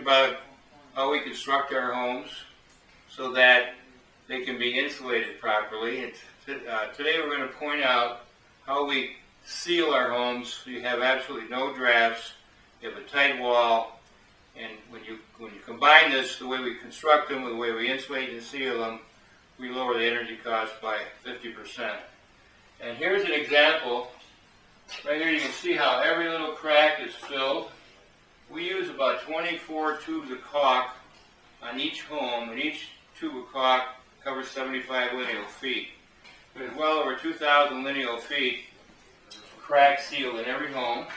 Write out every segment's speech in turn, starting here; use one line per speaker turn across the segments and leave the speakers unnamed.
about how we construct our homes so that they can be insulated properly. And today we're going to point out how we seal our homes so you have absolutely no drafts, you have a tight wall, and when you combine this, the way we construct them with the way we insulate and seal them, we lower the energy cost by 50%. And here's an example. Right here you can see how every little crack is filled. We use about 24 tubes of caulk on each home, and each tube of caulk covers 75 lineal feet. There's well over 2,000 lineal feet crack sealed in every home.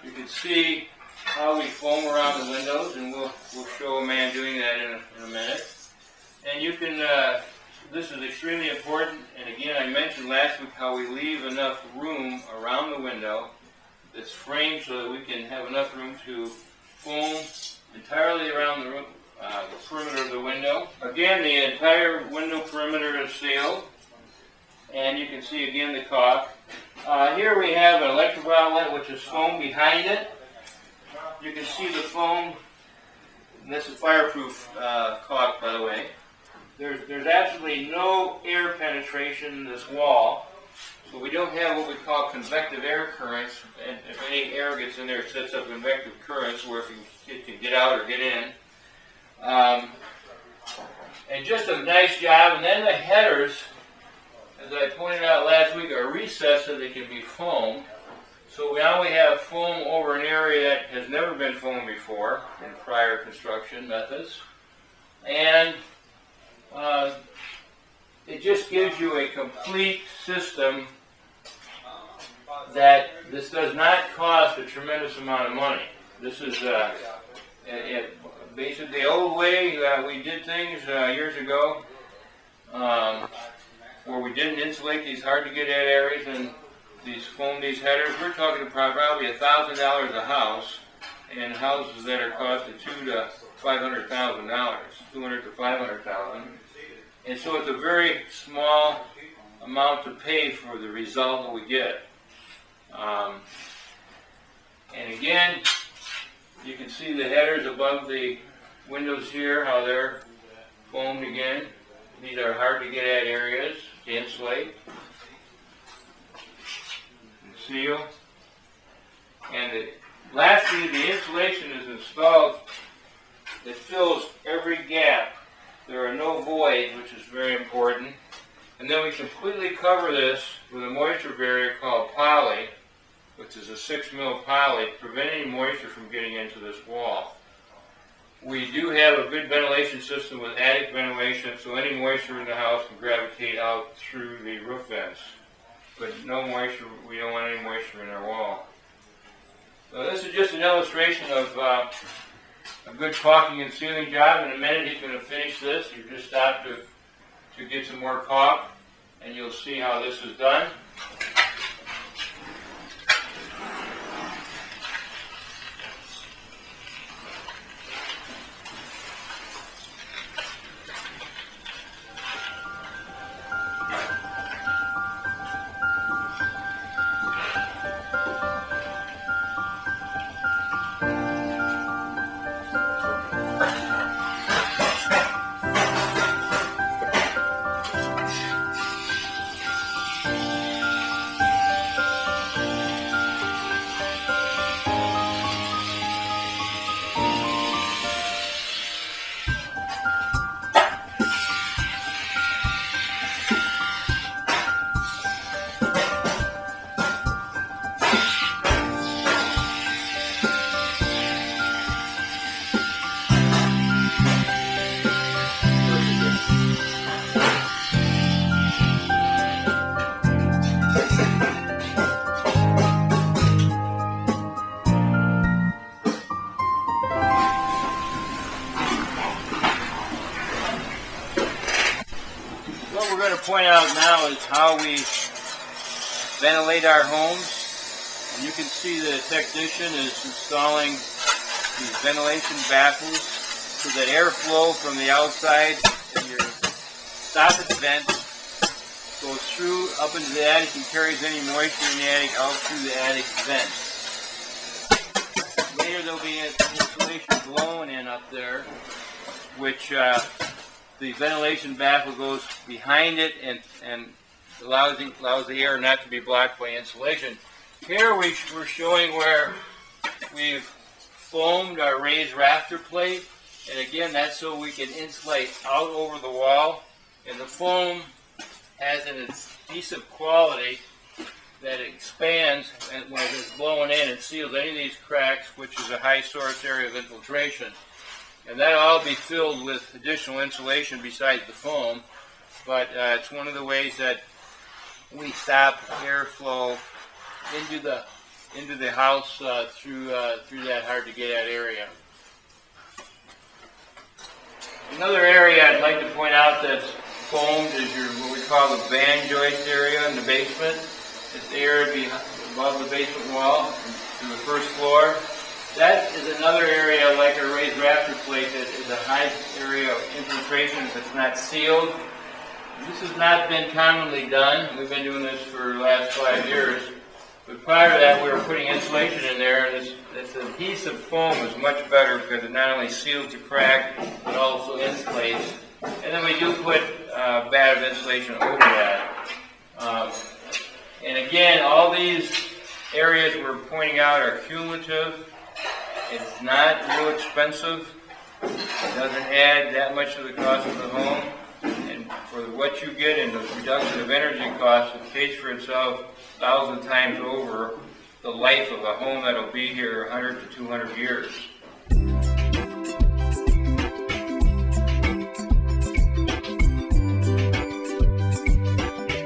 You can see how we foam around the windows, and we'll show a man doing that in a minute. And you can, this is extremely important, and again I mentioned last week how we leave enough room around the window that's framed so that we can have enough room to foam entirely around the perimeter of the window. Again, the entire window perimeter is sealed, and you can see again the caulk. Here we have an electrical outlet which is foam behind it. You can see the foam, and this is fireproof caulk, by the way. There's absolutely no air penetration in this wall, so we don't have what we call convective air currents, and if any air gets in there it sets up convective currents where it can get out or get in. And just a nice job. And then the headers, as I pointed out last week, are recessed so they can be foamed. So now we have foam over an area that has never been foamed before in prior construction methods. And it just gives you a complete system that this does not cost a tremendous amount of money. This is basically the old way we did things years ago, where we didn't insulate these hard to get at areas and foam these headers. We're talking about probably $1,000 a house, and houses that are costing $200,000 to $500,000, $200,000 to $500,000. And so it's a very small amount to pay for the result that we get. And again, you can see the headers above the windows here, how they're foamed again. These are hard to get at areas to insulate and seal. And lastly, the insulation is installed. It fills every gap. There are no voids, which is very important. And then we completely cover this with a moisture barrier called poly, which is a 6 mil poly, preventing moisture from getting into this wall. We do have a good ventilation system with attic ventilation, so any moisture in the house can gravitate out through the roof vents. But no moisture, we don't want any moisture in our wall. So this is just an illustration of a good caulking and sealing job. In a minute he's going to finish this. You just stop to get some more caulk, and you'll see how this is done. What we're going to point out now is how we ventilate our homes. And you can see the technician is installing these ventilation baffles so that airflow from the outside in your soffit vent goes through up into the attic and carries any moisture in the attic out through the attic vent. We later there'll be insulation blown in up there, which the ventilation baffle goes behind it and allows the air not to be blocked by insulation. Here we're showing where we've foamed our raised rafter plate, and again that's so we can insulate out over the wall, and the foam has an adhesive quality that expands, and when it's blowing in, it seals any of these cracks, which is a high source area of infiltration. And that'll all be filled with additional insulation besides the foam, but it's one of the ways that we stop airflow into the house through that hard to get at area. Another area I'd like to point out that's foamed is what we call the band joist area in the basement. It's the area above the basement wall to the first floor. That is another area like a raised rafter plate that is a high area of infiltration if it's not sealed. This has not been commonly done. We've been doing this for the last 5 years. But prior to that, we were putting insulation in there, and this adhesive foam is much better because it not only seals the crack, but also insulates. And then we do put bad of insulation over that. And again, all these areas we're pointing out are cumulative. It's not real expensive. It doesn't add that much to the cost of the home. And for what you get in the reduction of energy costs, it pays for itself 1,000 times over the life of a home that'll be here 100 to 200 years.